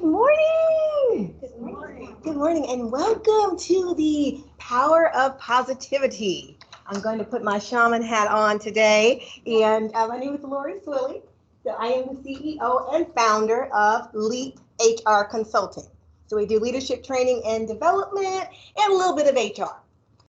morning. Good morning. Good morning, and welcome to the Power of Positivity. I'm going to put my shaman hat on today, and my name is Lori Swilly. So I am the CEO and founder of Leap HR Consulting. So we do leadership training and development and a little bit of HR.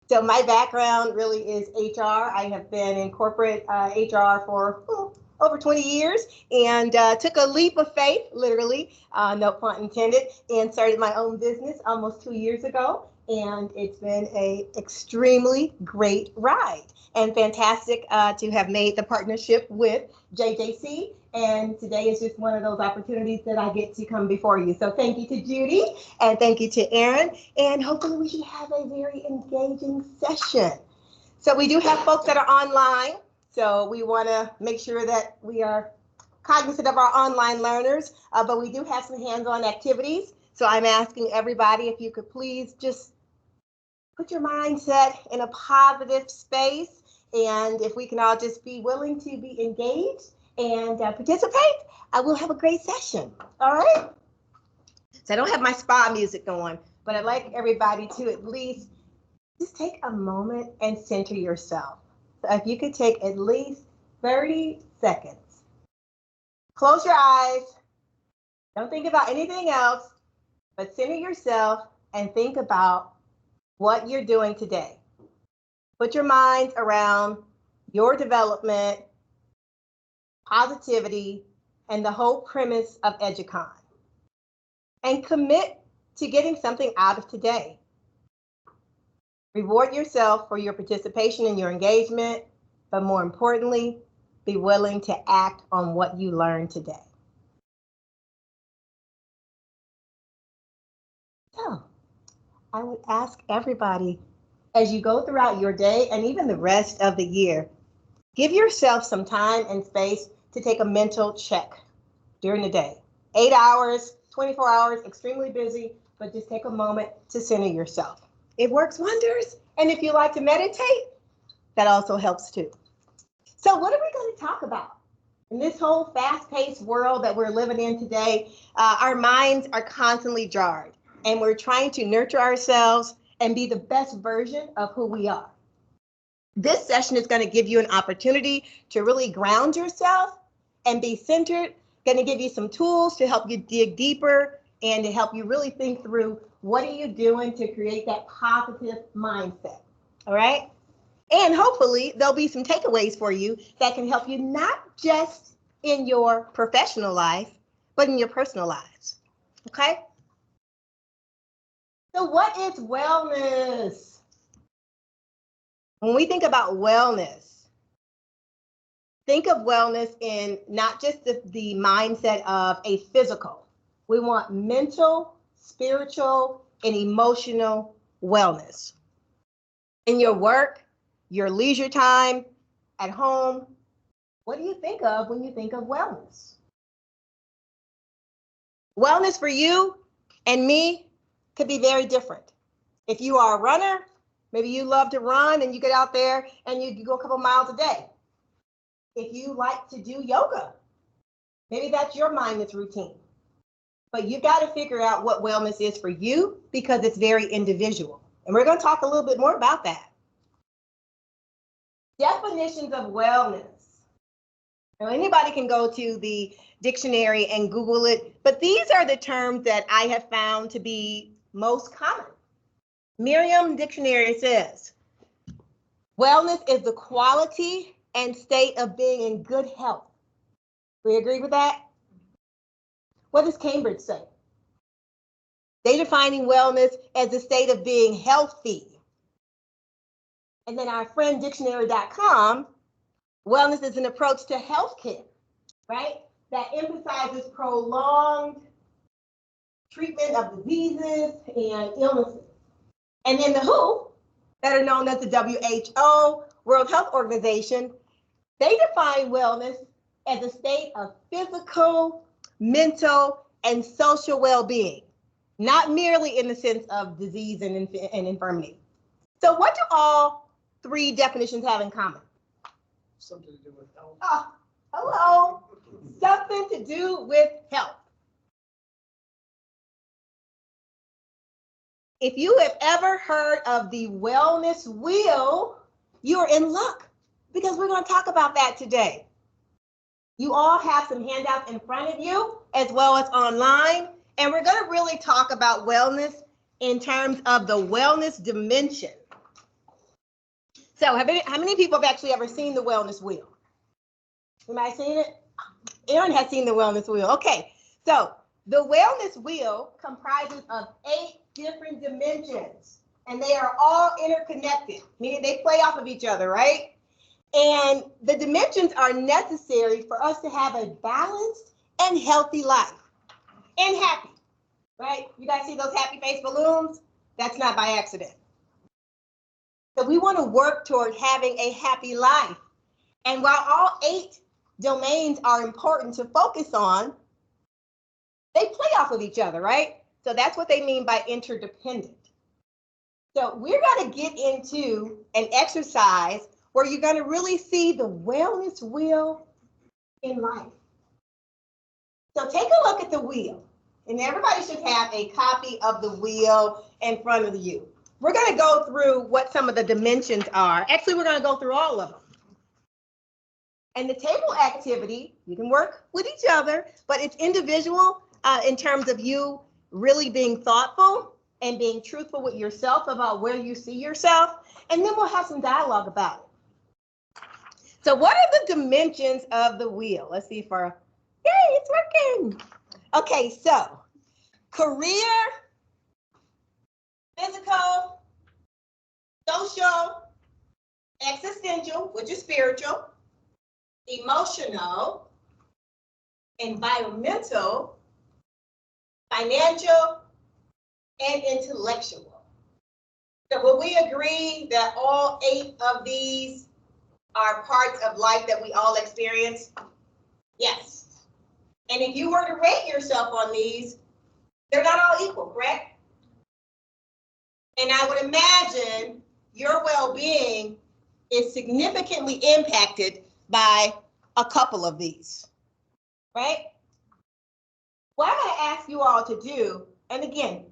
So my background really is HR. I have been in corporate HR for over 20 years and took a leap of faith, literally, no pun intended, and started my own business almost 2 years ago. And it's been an extremely great ride and fantastic to have made the partnership with JJC. And today is just one of those opportunities that I get to come before you. So thank you to Judy and thank you to Aaron. And hopefully we should have a very engaging session. So we do have folks that are online. So we want to make sure that we are cognizant of our online learners, but we do have some hands-on activities. So I'm asking everybody if you could please just put your mindset in a positive space. And if we can all just be willing to be engaged and participate, I will have a great session. All right. So I don't have my spa music going, but I'd like everybody to at least just take a moment and center yourself. So if you could take at least 30 seconds, close your eyes, don't think about anything else, but center yourself and think about what you're doing today. Put your mind around your development, positivity, and the whole premise of EduCon. And commit to getting something out of today. Reward yourself for your participation and your engagement, but more importantly, be willing to act on what you learned today. So, I would ask everybody, as you go throughout your day and even the rest of the year, give yourself some time and space to take a mental check during the day. 8 hours, 24 hours, extremely busy, but just take a moment to center yourself. It works wonders. And if you like to meditate, that also helps too. So what are we going to talk about? In this whole fast-paced world that we're living in today, our minds are constantly jarred, and we're trying to nurture ourselves and be the best version of who we are. This session is going to give you an opportunity to really ground yourself and be centered, going to give you some tools to help you dig deeper and to help you really think through what are you doing to create that positive mindset, all right? And hopefully there'll be some takeaways for you that can help you not just in your professional life, but in your personal lives, okay? So what is wellness? When we think about wellness, think of wellness in not just the mindset of a physical. We want mental, spiritual, and emotional wellness. In your work, your leisure time, at home, what do you think of when you think of wellness? Wellness for you and me could be very different. If you are a runner, maybe you love to run and you get out there and you go a couple miles a day. If you like to do yoga, maybe that's your mindless routine. But you've got to figure out what wellness is for you because it's very individual. And we're going to talk a little bit more about that. Definitions of wellness. Now, anybody can go to the dictionary and Google it, but these are the terms that I have found to be most common. Merriam Dictionary says, wellness is the quality and state of being in good health. We agree with that? What does Cambridge say? They're defining wellness as a state of being healthy. And then our friend dictionary.com, wellness is an approach to healthcare, right? That emphasizes prolonged treatment of diseases and illnesses. And then the WHO, that are known as the WHO, World Health Organization, they define wellness as a state of physical, mental, and social well-being, not merely in the sense of disease and infirmity. So what do all three definitions have in common? Something to do with health. Oh, hello. Something to do with health. If you have ever heard of the wellness wheel, you're in luck because we're going to talk about that today. You all have some handouts in front of you as well as online, and we're going to really talk about wellness in terms of the wellness dimension. So how many people have actually ever seen the wellness wheel? Anybody seen it? Aaron has seen the wellness wheel. Okay, so the wellness wheel comprises of 8 different dimensions, and they are all interconnected, meaning they play off of each other, right? And the dimensions are necessary for us to have a balanced and healthy life and happy, right? You guys see those happy face balloons? That's not by accident. So we want to work toward having a happy life. And while all 8 domains are important to focus on, they play off of each other, right? So that's what they mean by interdependent. So we're going to get into an exercise where you're going to really see the wellness wheel in life. So take a look at the wheel, and everybody should have a copy of the wheel in front of you. We're going to go through what some of the dimensions are. Actually, we're going to go through all of them. And the table activity, you can work with each other, but it's individual in terms of you really being thoughtful and being truthful with yourself about where you see yourself. And then we'll have some dialogue about it. So what are the dimensions of the wheel? Let's see if our, yay, it's working. Okay, so career, physical, social, existential, which is spiritual, emotional, environmental, financial, and intellectual. So will we agree that all 8 of these are parts of life that we all experience? Yes. And if you were to rate yourself on these, they're not all equal, correct? And I would imagine your well-being is significantly impacted by a couple of these, right? What I'm going to ask you all to do, and again,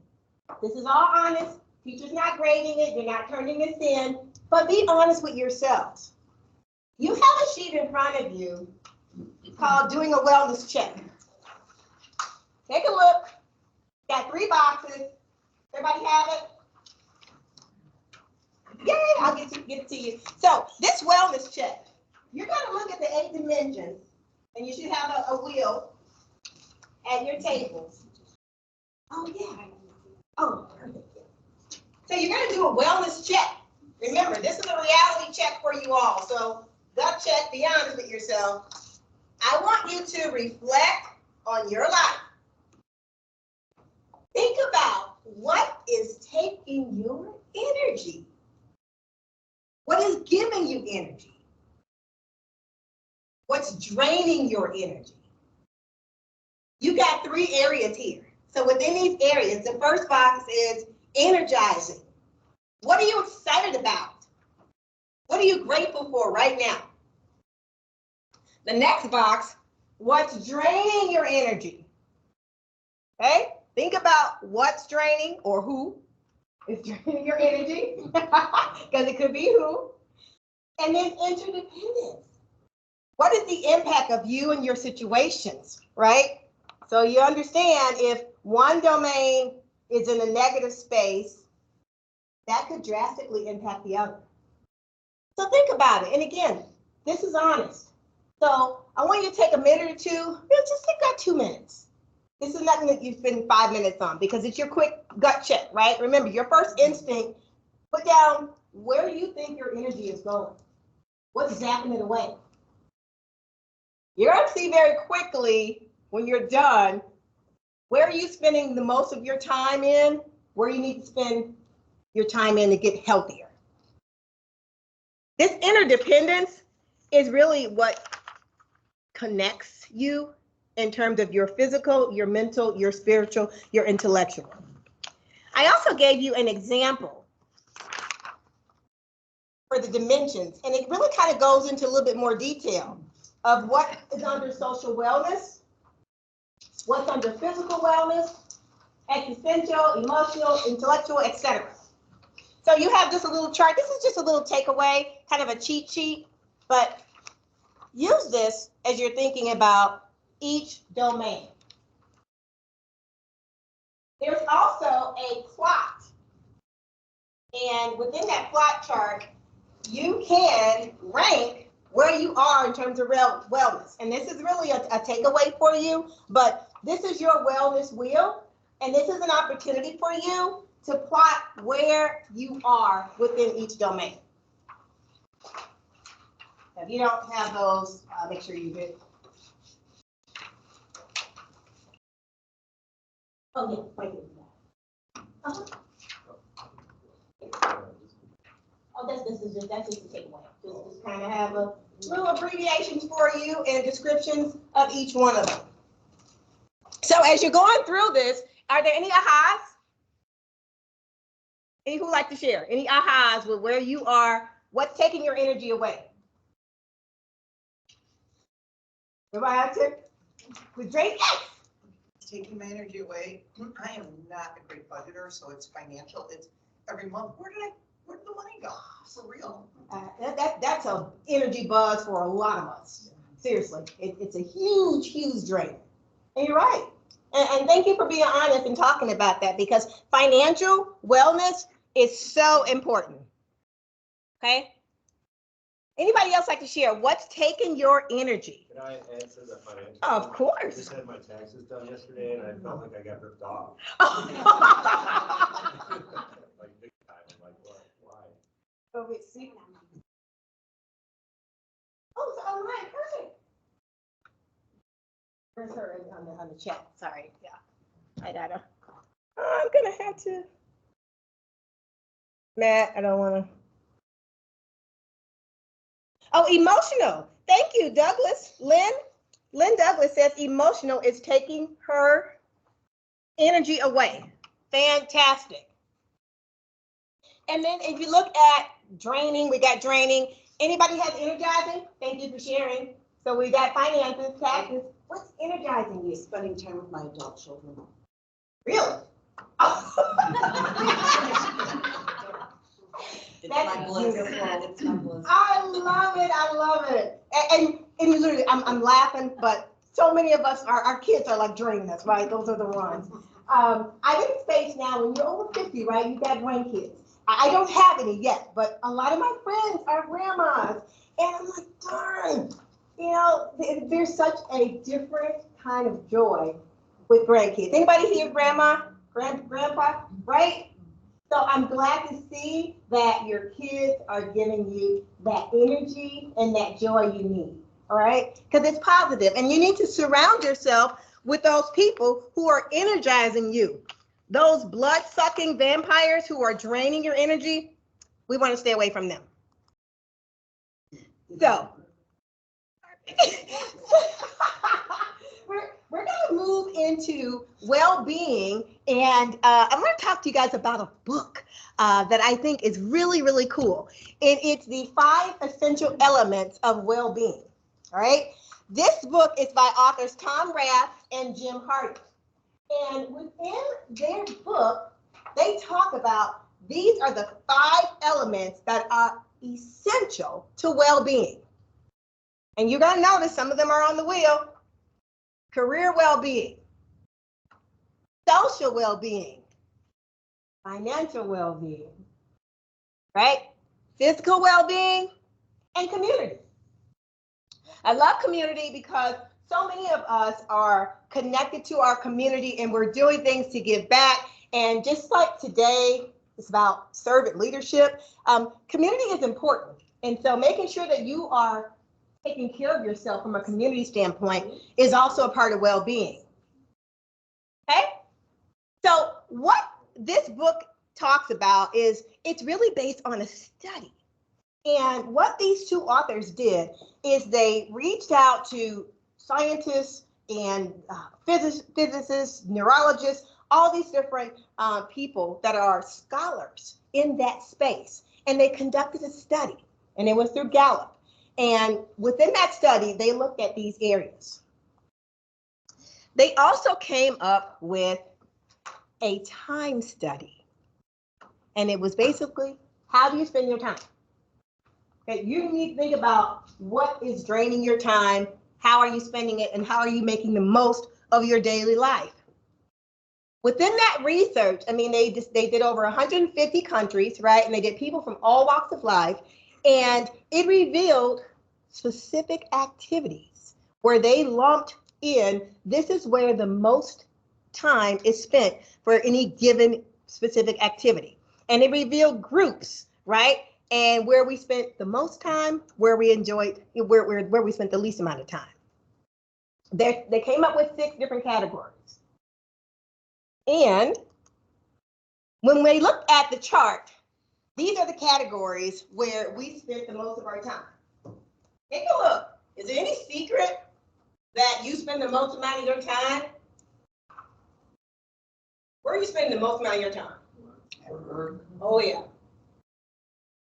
this is all honest, teacher's not grading it, you're not turning this in, but be honest with yourselves. You have a sheet in front of you called doing a wellness check. Take a look, got 3 boxes, everybody have it? Yay, I'll get it to you. So this wellness check, you're going to look at the 8 dimensions, and you should have a wheel at your table. Oh, yeah. Oh, perfect. So you're going to do a wellness check. Remember, this is a reality check for you all. So gut check, be honest with yourself. I want you to reflect on your life. Think about what is taking your energy. What is giving you energy? What's draining your energy? You got 3 areas here. So within these areas, the first box is energizing. What are you excited about? What are you grateful for right now? The next box, what's draining your energy? Okay, think about what's draining or who is draining your energy, because it could be who. And then interdependence. What is the impact of you and your situations, right? So you understand if one domain is in a negative space, that could drastically impact the other. So think about it. And again, this is honest. So I want you to take a minute or two. Just take about 2 minutes. This is nothing that you spend 5 minutes on because it's your quick gut check, right? Remember, your first instinct, put down where you think your energy is going. What's zapping it away? You're going to see very quickly when you're done, where are you spending the most of your time in, where you need to spend your time in to get healthier. This interdependence is really what connects you in terms of your physical, your mental, your spiritual, your intellectual. I also gave you an example for the dimensions, and it really kind of goes into a little bit more detail of what is under social wellness, what's under physical wellness, existential, emotional, intellectual, etc. So you have just a little chart. This is just a little takeaway, kind of a cheat sheet, but use this as you're thinking about each domain. There's also a plot, and within that plot chart, you can rank where you are in terms of wellness. And this is really a takeaway for you, but this is your wellness wheel, and this is an opportunity for you to plot where you are within each domain. If you don't have those, make sure you do. Oh, yeah, wait. Uh-huh. Oh, that's just a takeaway. Just kind of have a little abbreviations for you and descriptions of each one of them. So as you're going through this, are there any ahas? Any who would like to share? Any ahas with where you are? What's taking your energy away? Everybody answer? With Drake? Yes. Taking my energy away. I am not a great budgeter, so it's financial. It's every month. Where did the money go? For real. That's a energy buzz for a lot of us. Seriously, it's a huge drain. And you're right. And thank you for being honest and talking about that, because financial wellness is so important. Okay. Anybody else like to share what's taking your energy? Can I answer the financial? Of I course. just had my taxes done yesterday and I felt like I got ripped off. Like big time. I'm like, what? Why? Oh, wait, see. Oh, it's online. Perfect. Where's her on the chat? Sorry. Yeah. I gotta. I'm gonna have to. Matt, I don't want to. Oh, emotional. Thank you, Douglas. Lynn Douglas says emotional is taking her energy away. Fantastic. And then if you look at draining, we got draining. Anybody has energizing? Thank you for sharing. So we got finances, taxes. What's energizing you? Spending time with my adult children. Really? It's That's my bliss. beautiful. It's my bliss. I love it. I love it. And literally, I'm laughing, but so many of us, our kids are like draining us, right? Those are the ones. I'm in a space now when you're over 50, right? You got grandkids. I don't have any yet, but a lot of my friends are grandmas. And I'm like, darn, you know, there's such a different kind of joy with grandkids. Anybody here, grandma, grandpa, right? So I'm glad to see that your kids are giving you that energy and that joy you need, all right? Because it's positive, and you need to surround yourself with those people who are energizing you. Those blood-sucking vampires who are draining your energy, we want to stay away from them. So, we're going to move into well-being, and I'm going to talk to you guys about a book that I think is really, really cool. And it's the 5 Essential Elements of Well-being, all right? This book is by authors Tom Rath and Jim Hardy. And within their book, they talk about these are the 5 elements that are essential to well-being. And you're going to notice some of them are on the wheel. Career well-being, social well-being, financial well-being, right? Physical well-being, and community. I love community because so many of us are connected to our community and we're doing things to give back. And just like today, it's about servant leadership. Community is important. And so making sure that you are taking care of yourself from a community standpoint is also a part of well-being. Okay? So what this book talks about is it's really based on a study. And what these 2 authors did is they reached out to scientists and physicists, neurologists, all these different people that are scholars in that space. And they conducted a study, and it was through Gallup. And within that study, they looked at these areas. They also came up with a time study. And it was basically, how do you spend your time? Okay, you need to think about what is draining your time, how are you spending it, and how are you making the most of your daily life? Within that research, I mean, they did over 150 countries, right? And they did people from all walks of life, and it revealed specific activities where they lumped in, this is where the most time is spent for any given specific activity. And it revealed groups, right? And where we spent the most time, where we enjoyed, where we spent the least amount of time. They came up with 6 different categories. And when we look at the chart, these are the categories where we spent the most of our time. Take a look. Is there any secret that you spend the most amount of your time? Where are you spending the most amount of your time? Oh, yeah.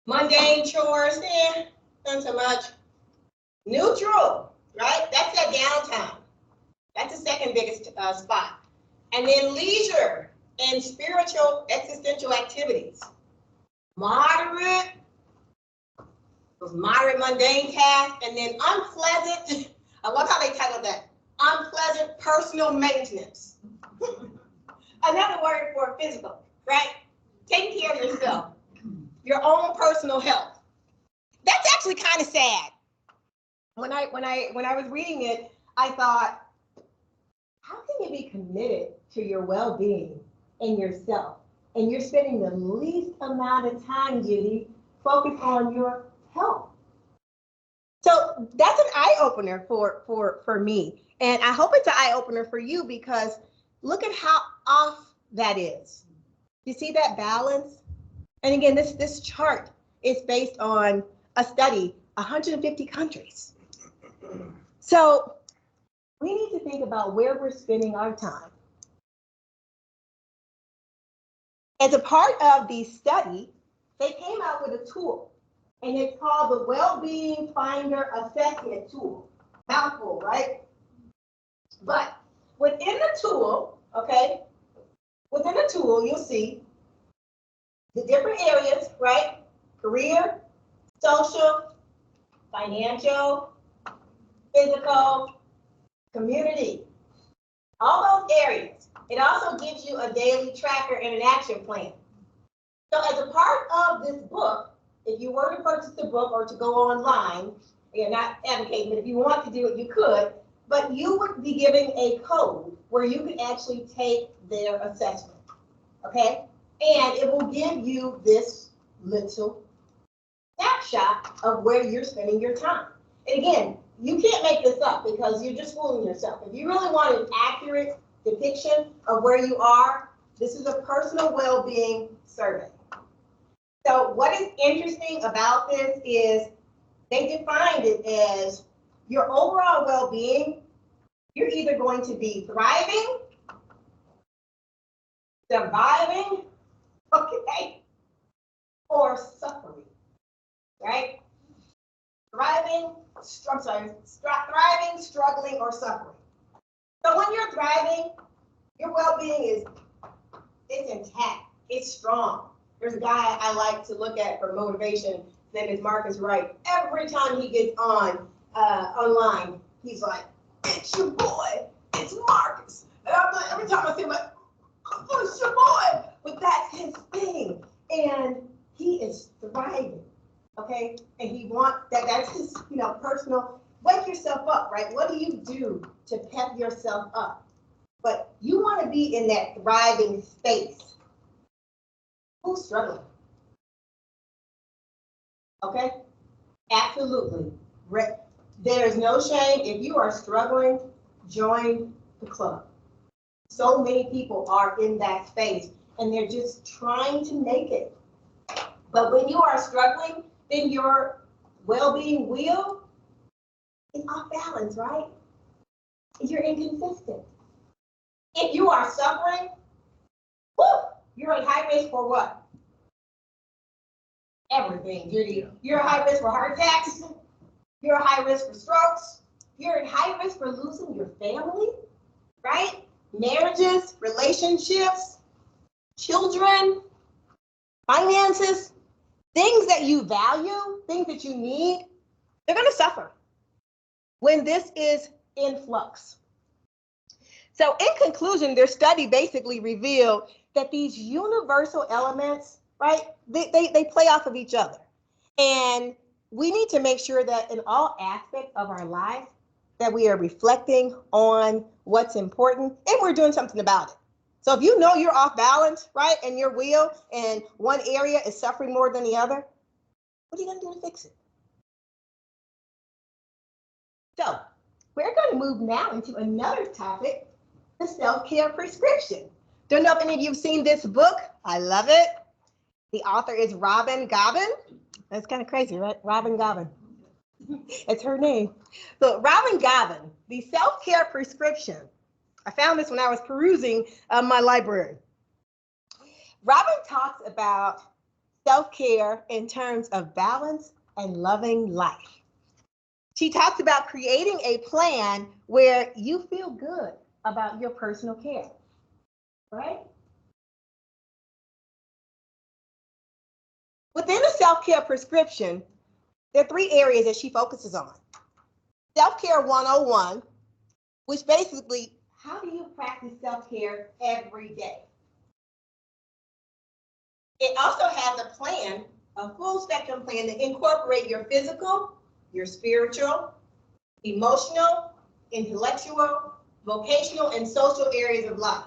Mundane chores, not so much. Neutral, right? That's that downtime. That's the second biggest spot. And then leisure and spiritual existential activities. Moderate, those moderate mundane tasks, and then unpleasant, I love how they titled that, unpleasant personal maintenance. Another word for physical, right? Taking care of yourself, your own personal health. That's actually kind of sad. When I was reading it, I thought, how can you be committed to your well-being and yourself, and you're spending the least amount of time, Judy, focused on your health? So that's an eye-opener for me, and I hope it's an eye-opener for you, because look at how off that is. You see that balance? And again, this chart is based on a study, 150 countries. So we need to think about where we're spending our time. As a part of the study, they came out with a tool, and it's called the Wellbeing Finder Assessment Tool. Mouthful, right? But within the tool, okay, within the tool, you'll see the different areas, right? Career, social, financial, physical, community, all those areas. It also gives you a daily tracker and an action plan. So as a part of this book, if you were to purchase the book or to go online, you're not advocating, but if you want to do it, you could, but you would be given a code where you could actually take their assessment, okay? And it will give you this little snapshot of where you're spending your time. And again, you can't make this up because you're just fooling yourself. If you really want an accurate depiction of where you are, this is a personal well-being survey. So what is interesting about this is they defined it as your overall well-being. You're either going to be thriving, surviving, okay, or suffering, right? Thriving, thriving, struggling, or suffering. So when you're thriving, your well-being it's intact, it's strong. There's a guy I like to look at for motivation. His name is Marcus Wright. Every time he gets on online, he's like, "It's your boy, it's Marcus." And I'm like, every time I see him, like, "Oh, it's your boy," but that's his thing, and he is thriving. Okay, and he wants that's his, personal, wake yourself up, right? What do you do to pep yourself up? But you want to be in that thriving space. Who's struggling? Okay, absolutely. There is no shame. If you are struggling, join the club. So many people are in that space and they're just trying to make it. But when you are struggling, then your well-being wheel is off balance, right? You're inconsistent. If you are suffering, you're at high risk for what? Everything, Judy. You're at high risk for heart attacks. You're at high risk for strokes. You're at high risk for losing your family, right? Marriages, relationships, children, finances, things that you value, things that you need, they're going to suffer when this is in flux. So in conclusion, their study basically revealed that these universal elements, right, they play off of each other. And we need to make sure that in all aspects of our life, that we are reflecting on what's important and we're doing something about it. So if you know you're off balance, right, in your wheel and one area is suffering more than the other, what are you going to do to fix it? So we're going to move now into another topic, the self-care prescription. Don't know if any of you have seen this book. I love it. The author is Robin Gobbin. That's kind of crazy, right? Robin Gobbin. It's her name. So Robin Gobbin, the self-care prescription. I found this when I was perusing my library. Robin talks about self-care in terms of balance and loving life. She talks about creating a plan where you feel good about your personal care, right? Within a self-care prescription, there are 3 areas that she focuses on. Self-care 101, which basically, how do you practice self-care every day? It also has a plan, a full spectrum plan to incorporate your physical, your spiritual, emotional, intellectual, vocational, and social areas of life.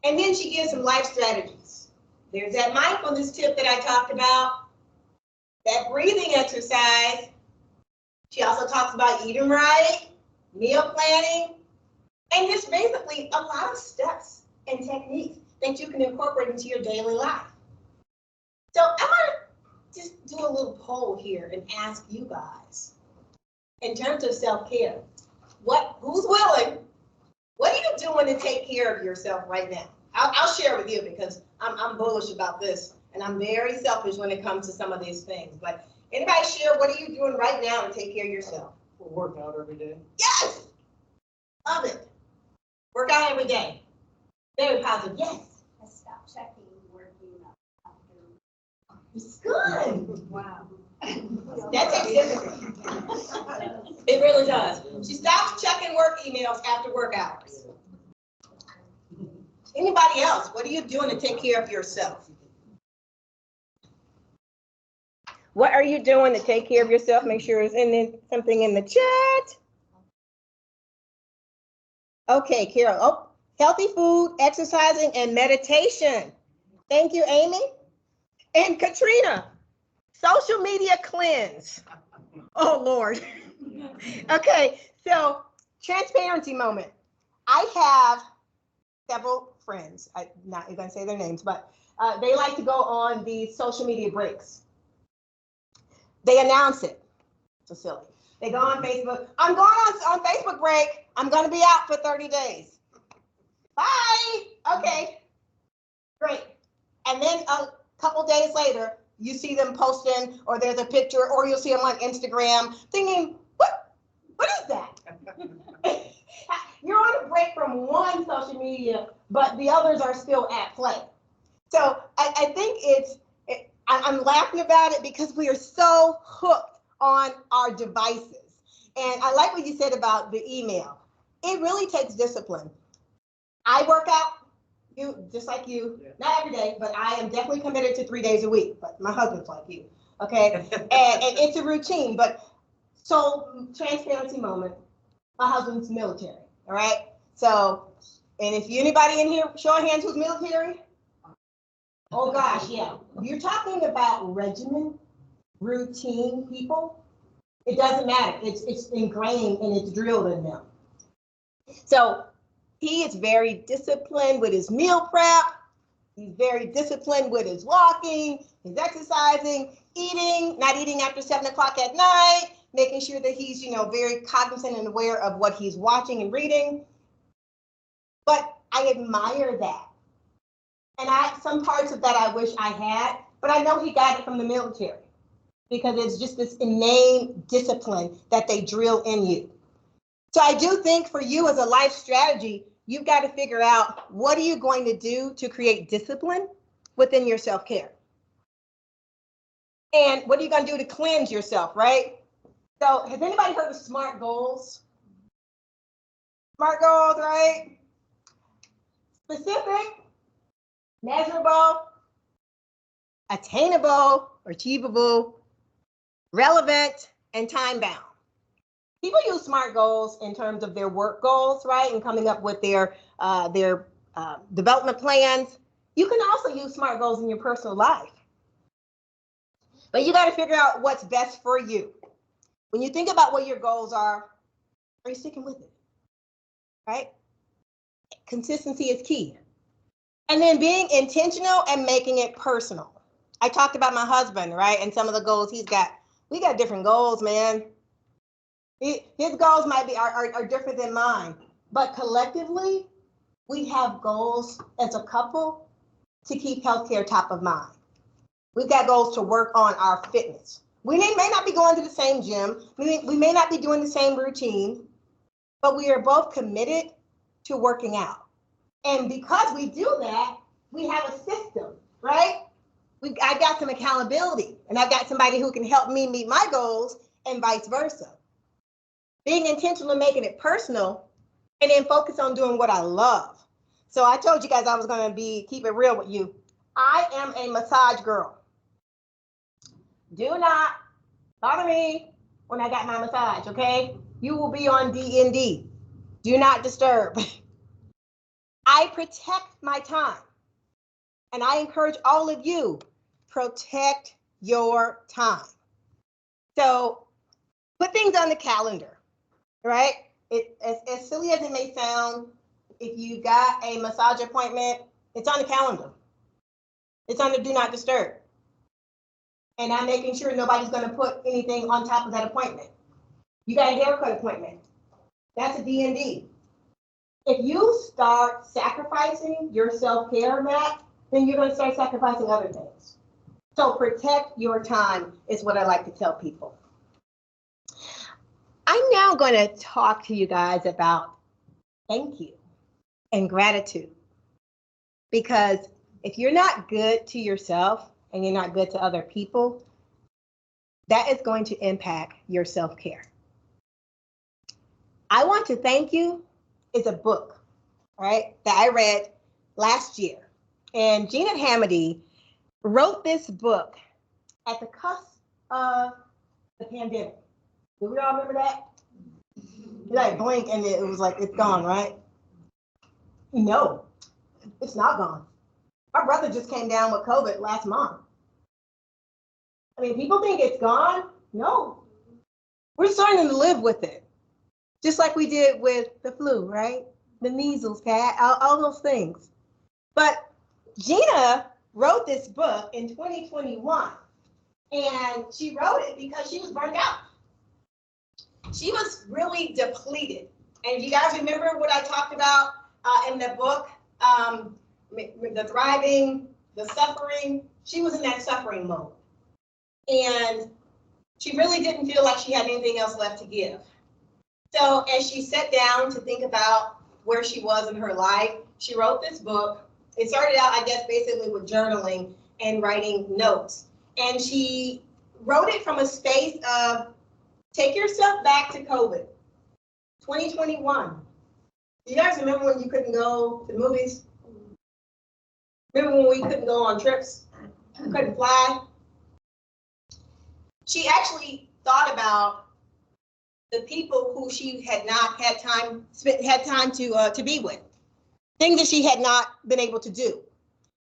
And then she gives some life strategies. There's that mindfulness tip that I talked about, that breathing exercise. She also talks about eating right, meal planning, and just basically a lot of steps and techniques that you can incorporate into your daily life. So I'm gonna just do a little poll here and ask you guys, in terms of self-care, who's willing? What are you doing to take care of yourself right now? I'll share with you because I'm bullish about this and I'm very selfish when it comes to some of these things. But anybody share, what are you doing right now to take care of yourself? We'll work out every day. Yes, love it. Work out every day. Very positive, yes. I stopped checking working after. It's good. Wow. That takes discipline. It really does. She stops checking work emails after work hours. Anybody else? What are you doing to take care of yourself? What are you doing to take care of yourself? Make sure it's something in the chat. Okay, Carol. Oh, healthy food, exercising, and meditation. Thank you, Amy. And Katrina, social media cleanse. Oh, Lord. Okay, so transparency moment. I have several friends. I'm not going to say their names, but they like to go on these social media breaks. They announce it. So silly. They go on Facebook. I'm going on Facebook break. I'm going to be out for 30 days. Bye. Okay. Great. And then a couple days later, you see them posting, or there's a picture, or you'll see them on Instagram thinking, what is that? You're on a break from one social media, but the others are still at play. So I think I'm laughing about it because we are so hooked on our devices. And I like what you said about the email. It really takes discipline. I work out, just like you, not every day, but I am definitely committed to 3 days a week. But my husband's like you, okay? and it's a routine. But so transparency moment, my husband's military, all right? So, and if anybody in here, show of hands who's military? Oh gosh, yeah. You're talking about regimen, routine people. It doesn't matter. It's ingrained and it's drilled in them. So he is very disciplined with his meal prep. He's very disciplined with his walking, his exercising, eating, not eating after 7 o'clock at night, making sure that he's, very cognizant and aware of what he's watching and reading. But I admire that. And some parts of that I wish I had, but I know he got it from the military because it's just this innate discipline that they drill in you. So I do think for you as a life strategy, you've got to figure out what are you going to do to create discipline within your self-care. And what are you going to do to cleanse yourself, right? So has anybody heard of SMART goals? SMART goals, right? Specific, measurable, attainable or achievable, relevant, and time-bound. People use SMART goals in terms of their work goals, right? And coming up with their development plans. You can also use SMART goals in your personal life. But you got to figure out what's best for you. When you think about what your goals are you sticking with it? Right? Consistency is key. And then being intentional and making it personal. I talked about my husband, right? And some of the goals he's got. We got different goals, man. His goals might be are different than mine. But collectively, we have goals as a couple to keep healthcare top of mind. We've got goals to work on our fitness. We may not be going to the same gym. We may not be doing the same routine, but we are both committed to working out. And because we do that, we have a system, right? I got some accountability, and I've got somebody who can help me meet my goals and vice versa. Being intentional and making it personal, and then focus on doing what I love. So I told you guys I was going to keep it real with you. I am a massage girl. Do not bother me when I got my massage, okay? You will be on D&D. Do not disturb. I protect my time. And I encourage all of you, protect your time. So put things on the calendar, right? As silly as it may sound, if you got a massage appointment, it's on the calendar. It's on the do not disturb. And I'm making sure nobody's going to put anything on top of that appointment. You got a haircut appointment. That's a D&D. If you start sacrificing your self-care, Matt, then you're going to start sacrificing other things. So protect your time is what I like to tell people. I'm now going to talk to you guys about thank you and gratitude. Because if you're not good to yourself and you're not good to other people, that is going to impact your self-care. I Want to Thank You is a book, right, that I read last year. And Gina Hamady wrote this book at the cusp of the pandemic. Do we all remember that? You like blink and it was like, it's gone, right? No, it's not gone. Our brother just came down with COVID last month. I mean, people think it's gone. No, we're starting to live with it. Just like we did with the flu, right? The measles, Pat, all those things. But Gina wrote this book in 2021, and she wrote it because she was burned out. She was really depleted. And if you guys remember what I talked about in the book, the thriving, the suffering, she was in that suffering mode. And she really didn't feel like she had anything else left to give. So as she sat down to think about where she was in her life, she wrote this book. It started out, I guess, basically with journaling and writing notes. And she wrote it from a space of take yourself back to COVID, 2021. Do you guys remember when you couldn't go to movies? Remember when we couldn't go on trips? Couldn't fly? She actually thought about the people who she had not had time to be with, things that she had not been able to do.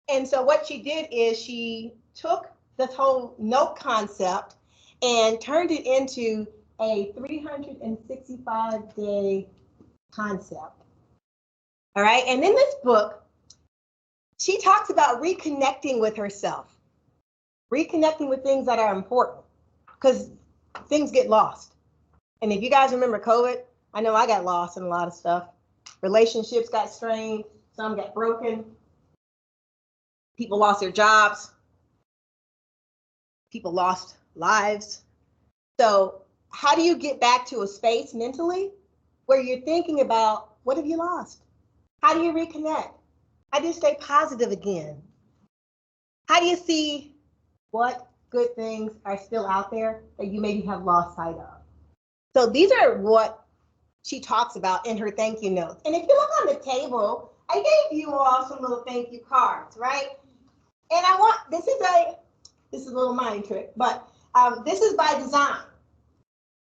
And so what she did is she took this whole note concept and turned it into a 365-day concept. All right, and in this book, she talks about reconnecting with herself, reconnecting with things that are important, because things get lost. And if you guys remember COVID, I know I got lost in a lot of stuff. Relationships got strained, some got broken. People lost their jobs. People lost lives. So how do you get back to a space mentally where you're thinking about what have you lost? How do you reconnect? How do you stay positive again? How do you see what good things are still out there that you maybe have lost sight of? So these are what she talks about in her thank you notes. And if you look on the table, I gave you all some little thank you cards, right? And I want, this is a little mind trick, but this is by design.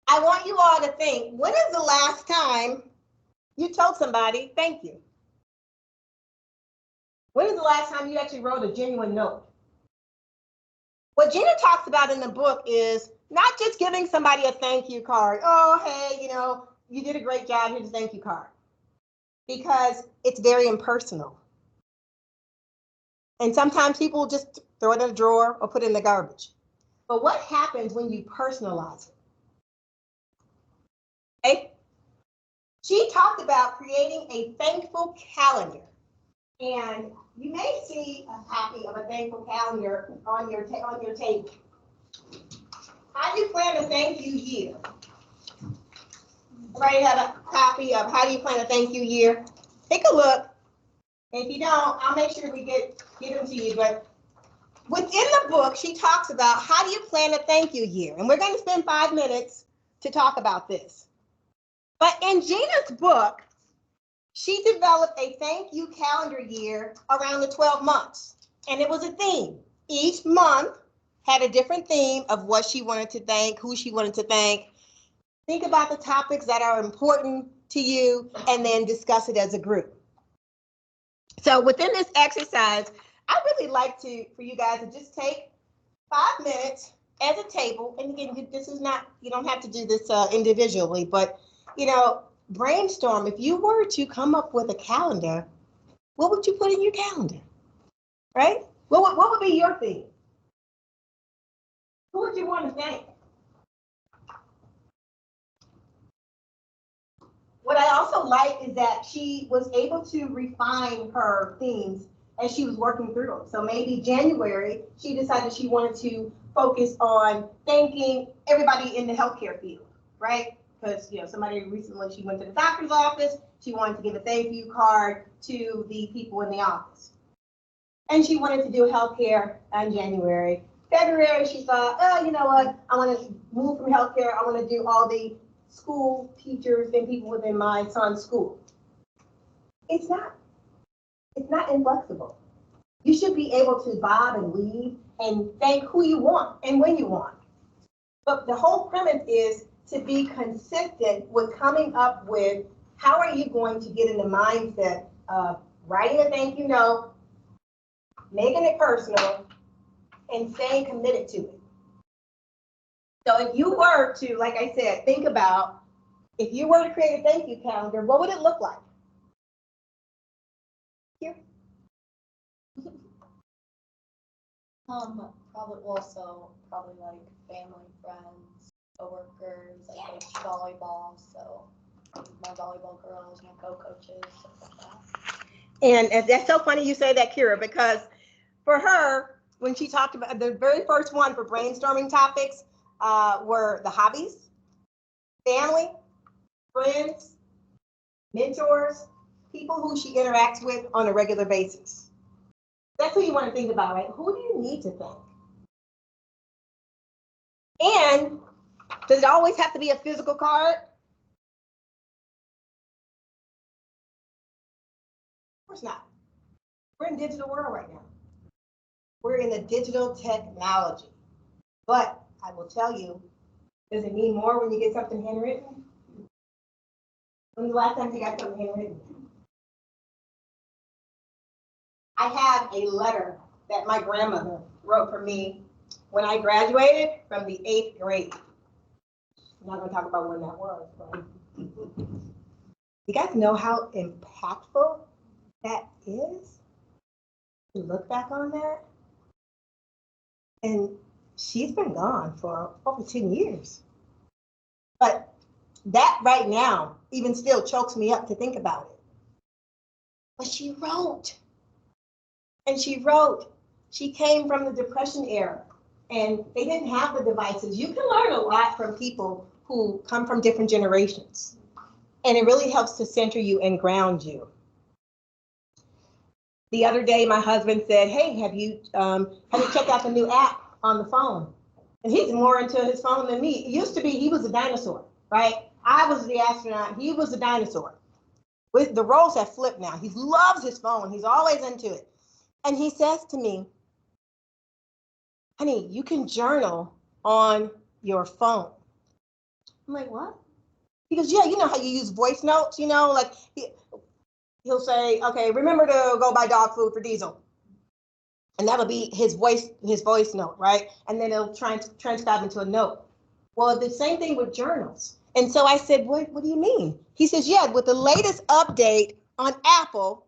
I want you all to think, when is the last time you told somebody thank you? When is the last time you actually wrote a genuine note? What Gina talks about in the book is not just giving somebody a thank you card. Oh, hey, you did a great job, here's a thank you card. Because it's very impersonal. And sometimes people just throw it in a drawer or put it in the garbage. But what happens when you personalize it? Okay? She talked about creating a thankful calendar. And you may see a copy of a thankful calendar on your table. How do you plan a thank you year? Everybody have a copy of how do you plan a thank you year? Take a look. If you don't, I'll make sure we get them to you. But within the book, she talks about how do you plan a thank you year? And we're going to spend 5 minutes to talk about this. But in Gina's book, she developed a thank you calendar year around the 12 months. And it was a theme. Each month had a different theme of what she wanted to thank, who she wanted to thank. Think about the topics that are important to you and then discuss it as a group. So within this exercise, I really like for you guys to just take 5 minutes as a table. And again, this is not, you don't have to do this individually, but brainstorm. If you were to come up with a calendar, what would you put in your calendar? Right? What would be your theme? Who would you want to thank? What I also like is that she was able to refine her themes as she was working through them. So maybe January, she decided she wanted to focus on thanking everybody in the healthcare field, right? Because somebody recently, she went to the doctor's office, she wanted to give a thank you card to the people in the office. And she wanted to do healthcare in January. February, she thought, oh, you know what? I want to move from healthcare. I want to do all the school teachers and people within my son's school. It's not inflexible. You should be able to bob and weave and thank who you want and when you want. But the whole premise is to be consistent with coming up with how are you going to get in the mindset of writing a thank you note, making it personal, and staying committed to it. So if you were to, like I said, think about, if you were to create a thank you calendar, what would it look like? Here. Probably like family, friends, coworkers, I coach volleyball, so my volleyball girls, my co-coaches, stuff like that. And that's so funny you say that, Kira, because for her, when she talked about the very first one for brainstorming topics were the hobbies, family, friends, mentors, people who she interacts with on a regular basis. That's who you want to think about, right? Who do you need to thank? And does it always have to be a physical card? Of course not. We're in digital world right now. We're in the digital technology. But I will tell you, does it mean more when you get something handwritten? When's the last time you got something handwritten? I have a letter that my grandmother wrote for me when I graduated from the 8th grade. I'm not going to talk about when that was, but you guys know how impactful that is? To look back on that. And she's been gone for over 10 years. But that right now, even still chokes me up to think about it. But she wrote. And she wrote. She came from the Depression era. And they didn't have the devices. You can learn a lot from people who come from different generations. And it really helps to center you and ground you. The other day, my husband said, "Hey, have you checked out the new app on the phone?" And he's more into his phone than me. It used to be he was a dinosaur, right? I was the astronaut. He was a dinosaur. With the roles have flipped now. He loves his phone. He's always into it. And he says to me, "Honey, you can journal on your phone." I'm like, "What?" He goes, "Yeah, you know how you use voice notes, like he'll say, okay, remember to go buy dog food for Diesel." And that'll be his voice note, right? And then it'll transcribe into a note. Well, the same thing with journals. And so I said, what do you mean? He says, yeah, with the latest update on Apple,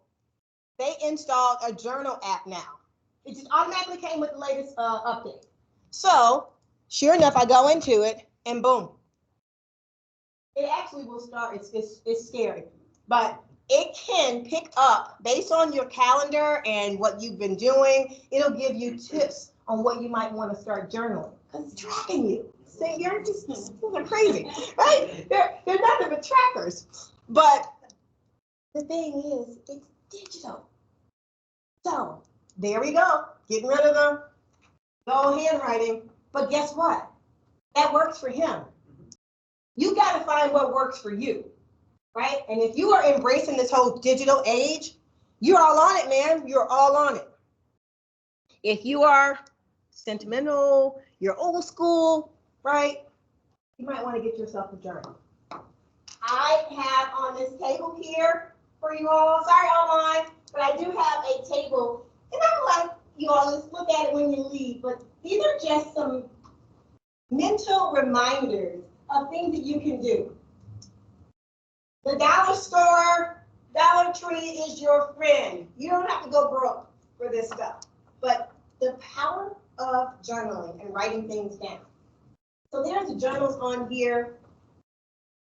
they installed a journal app now. It just automatically came with the latest update. So sure enough, I go into it and boom. It actually will start, it's scary, but it can pick up based on your calendar and what you've been doing. It'll give you tips on what you might want to start journaling because it's tracking you. See, you're just crazy, right? They're nothing but trackers. But the thing is, it's digital. So there we go, getting rid of the old handwriting. But guess what? That works for him. You got to find what works for you. Right? And if you are embracing this whole digital age, you're all on it, man. You're all on it. If you are sentimental, you're old school, right? You might want to get yourself a journal. I have on this table here for you all, sorry online, but I do have a table, and I would like you all to look at it when you leave, but these are just some mental reminders of things that you can do. The dollar store, Dollar Tree is your friend. You don't have to go broke for this stuff. But the power of journaling and writing things down. So there's the journals on here.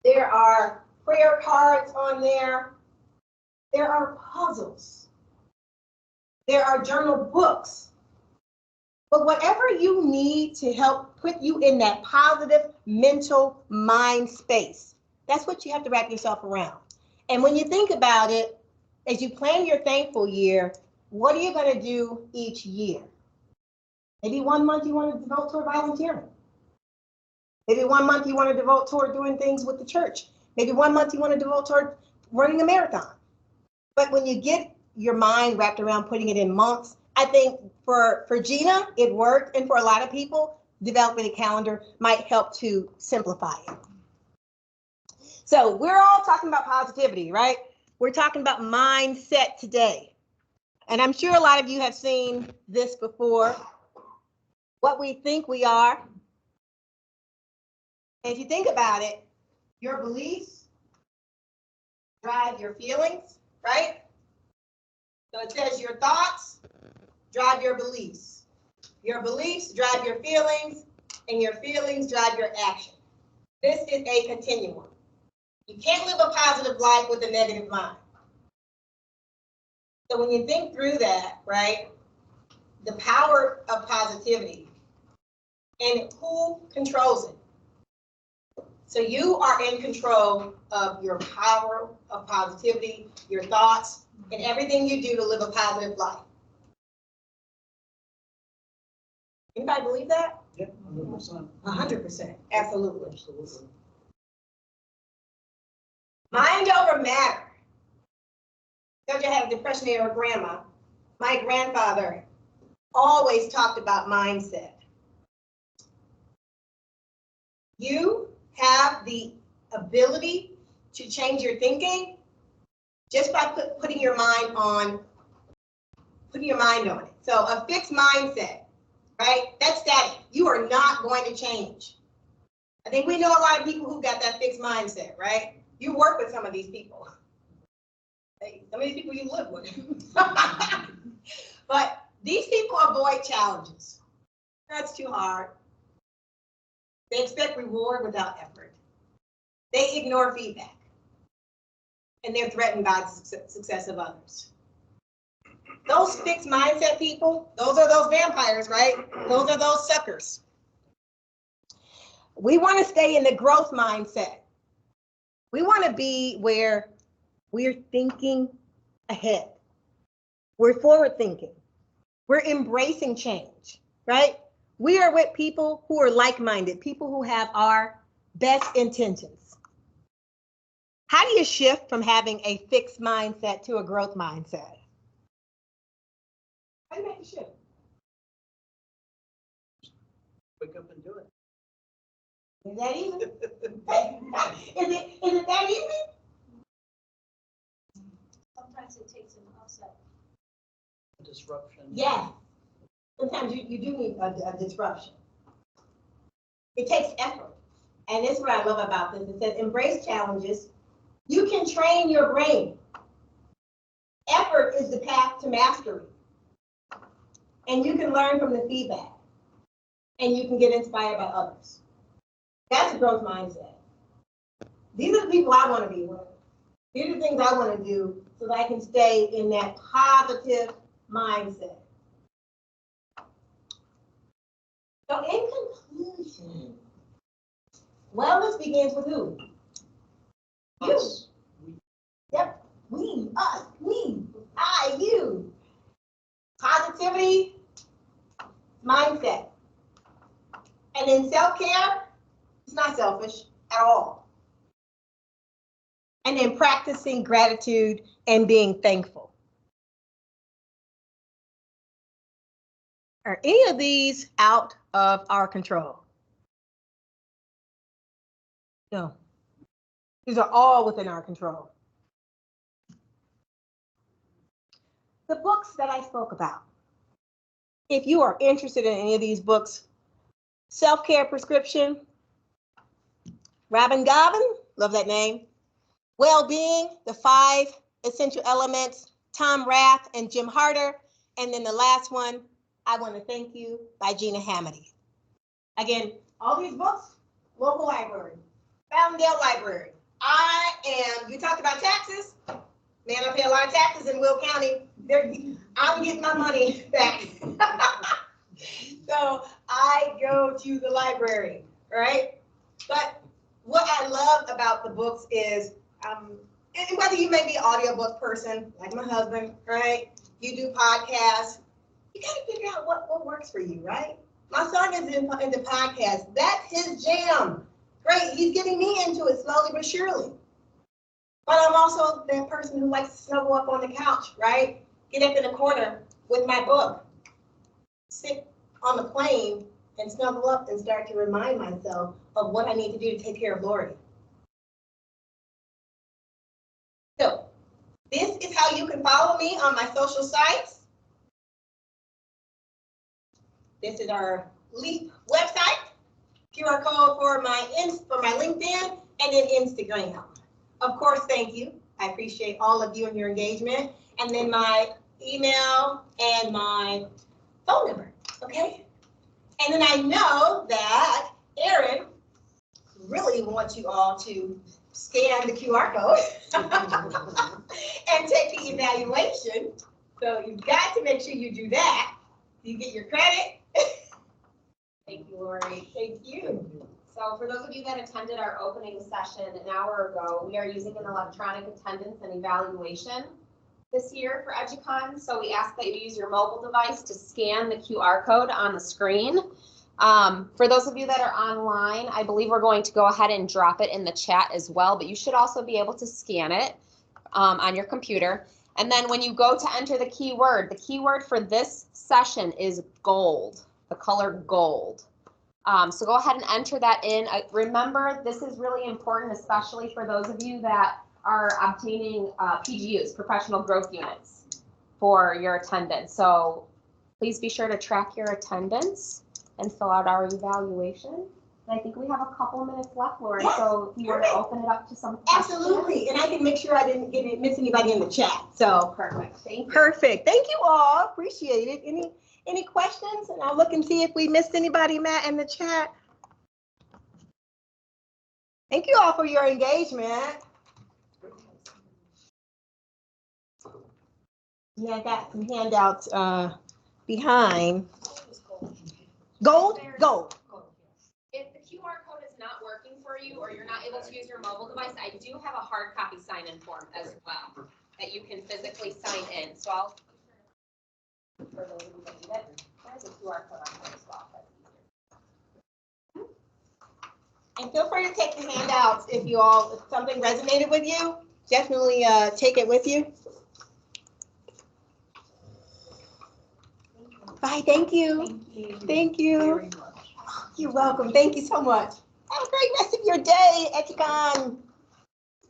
There are prayer cards on there. There are puzzles. There are journal books. But whatever you need to help put you in that positive mental mind space, that's what you have to wrap yourself around. And when you think about it, as you plan your thankful year, what are you going to do each year? Maybe 1 month you want to devote toward volunteering. Maybe 1 month you want to devote toward doing things with the church. Maybe 1 month you want to devote toward running a marathon. But when you get your mind wrapped around putting it in months, I think for Gina, it worked. And for a lot of people, developing a calendar might help to simplify it. So we're all talking about positivity, right? We're talking about mindset today. And I'm sure a lot of you have seen this before. What we think we are. And if you think about it, your beliefs drive your feelings, right? So it says your thoughts drive your beliefs. Your beliefs drive your feelings, and your feelings drive your action. This is a continuum. You can't live a positive life with a negative mind. So when you think through that, right, the power of positivity and who controls it. So you are in control of your power of positivity, your thoughts, and everything you do to live a positive life. Anybody believe that? Yeah, 100%. 100%, absolutely. Absolutely. Mind over matter. Georgia had a depression era grandma. My grandfather always talked about mindset. You have the ability to change your thinking just by putting your mind on it. So a fixed mindset, right? That's static. You are not going to change. I think we know a lot of people who got that fixed mindset, right? You work with some of these people. Some of these people you live with. But these people avoid challenges. That's too hard. They expect reward without effort. They ignore feedback. And they're threatened by the success of others. Those fixed mindset people, those are those vampires, right? Those are those suckers. We want to stay in the growth mindset. We want to be where we're thinking ahead. We're forward thinking. We're embracing change, right? We are with people who are like-minded, people who have our best intentions. How do you shift from having a fixed mindset to a growth mindset? How do you make the shift? Wake up and do it. Is that easy? Is it that easy? Sometimes it takes an upset. Disruption. Yes. Sometimes you do need a disruption. It takes effort. And this is what I love about this. It says, embrace challenges. You can train your brain. Effort is the path to mastery. And you can learn from the feedback. And you can get inspired by others. That's a growth mindset. These are the people I want to be with. These are the things I want to do so that I can stay in that positive mindset. So in conclusion, wellness begins with who? You. Us. Yep. We, us, me, I, you. Positivity, mindset. And then self-care, it's not selfish at all. And then practicing gratitude and being thankful. Are any of these out of our control? No. These are all within our control. The books that I spoke about. If you are interested in any of these books, Self-Care Prescription, Robin Garvin, love that name. Well-Being, The 5 Essential Elements, Tom Rath and Jim Harder. And then the last one, I Want to Thank You by Gina Hamady. Again, all these books, local library, Foundale Library. You talked about taxes. Man, I pay a lot of taxes in Will County. I'm getting my money back. So I go to the library, right? But what I love about the books is, and whether you may be an audiobook person, like my husband, right? You do podcasts, you gotta figure out what works for you, right? My son is into podcasts. That's his jam. Great, he's getting me into it slowly but surely. But I'm also that person who likes to snuggle up on the couch, right? Get up in the corner with my book, sit on the plane and snuggle up and start to remind myself of what I need to do to take care of Lori. So this is how you can follow me on my social sites. This is our LEAP website, QR code for my LinkedIn, and then Instagram. Of course, thank you. I appreciate all of you and your engagement. And then my email and my phone number, okay? And then I know that Erin really wants you all to scan the QR code and take the evaluation. So you've got to make sure you do that. You get your credit. Thank you, Lori. Thank you. So for those of you that attended our opening session an hour ago, we are using an electronic attendance and evaluation this year for EduCon. So we ask that you use your mobile device to scan the QR code on the screen. For those of you that are online, I believe we're going to go ahead and drop it in the chat as well, but you should also be able to scan it on your computer. And then when you go to enter the keyword for this session is gold, the color gold. So go ahead and enter that in. Remember, this is really important, especially for those of you that are obtaining PGUs, professional growth units, for your attendance. So please be sure to track your attendance and fill out our evaluation. And I think we have a couple of minutes left, Lori. Yes, so if you want to open it up to some questions. Absolutely, and I can make sure I didn't miss anybody in the chat. So Perfect. Thank you. perfect. Thank you all. Appreciate it. Any questions? And I'll look and see if we missed anybody, Matt, in the chat. Thank you all for your engagement. Yeah, I got some handouts behind. Gold? Gold. If the QR code is not working for you or you're not able to use your mobile device, I do have a hard copy sign-in form as well that you can physically sign in. So I'll For those of you that need it, there's a QR code on here as well. That's easier. And feel free to take the handouts if something resonated with you, definitely take it with you. Bye, thank you. Thank you. Very much. You're welcome. Thank you so much. Have a great rest of your day, Echicon.